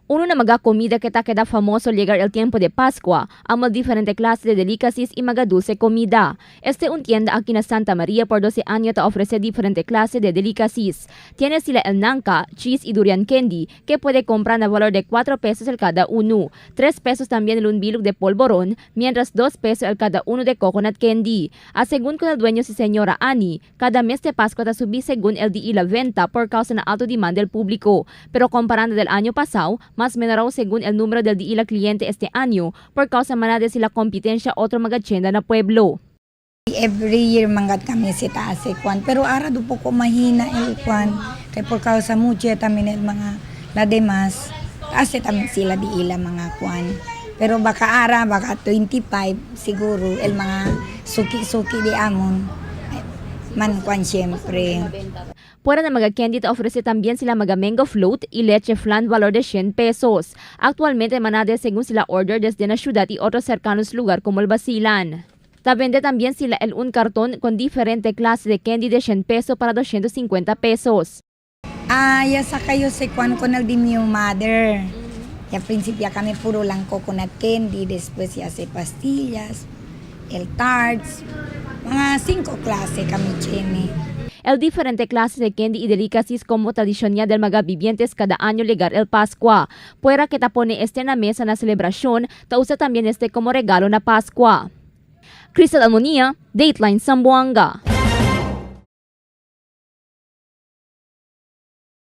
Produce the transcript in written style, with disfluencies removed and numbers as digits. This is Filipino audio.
Uno na mga comida que queda famoso al llegar el tiempo de Pascua, amo diferente clase de delicacies y mga dulce comida. Un tienda aquí en Santa María por 12 años te ofrece diferente clase de delicacies. Tiene sila el nanka, cheese y durian candy que puede comprar a valor de 4 pesos el cada uno. 3 pesos también el un bilog de polvorón, mientras 2 pesos el cada uno de coconut candy. Según con el dueño si señora Annie, cada mes de Pascua te subí según el día y la venta por causa na alto demand del público. Pero comparando del año pasado, mas menor según el número del di ila cliente este año por causa manade sila kompetensya otro mga tienda na pueblo. Every year mangat kami si taas kwan, pero ara do po ko mahina el kwan kay por causa mucho tamin el mga la demás kasi tamin sila di ila mga kwan. Pero baka ara baka 25 siguro el mga suki-suki di amon man kwan siyempre. Fuera de mga candy te ofrece también sila mga mango float y leche flan valor de 100 pesos. Actualmente manade según sila order desde la ciudad y otros cercanos lugar como el Basilan. Vende también sila el un cartón con diferente clase de candy de 100 pesos para 250 pesos. Ya sa kayo si kwan con el di mi mother. Ya principio kami puro lang coconut candy, después ya se pastillas, el tarts, mga 5 klase kami chene. El diferente clases de candy y delicacies como tradicional del mga vivientes cada año llegar el Pascua. Puera que tapone na mesa na celebración, ta usa también como regalo na Pascua. Crystal Almonía, Dateline Zamboanga.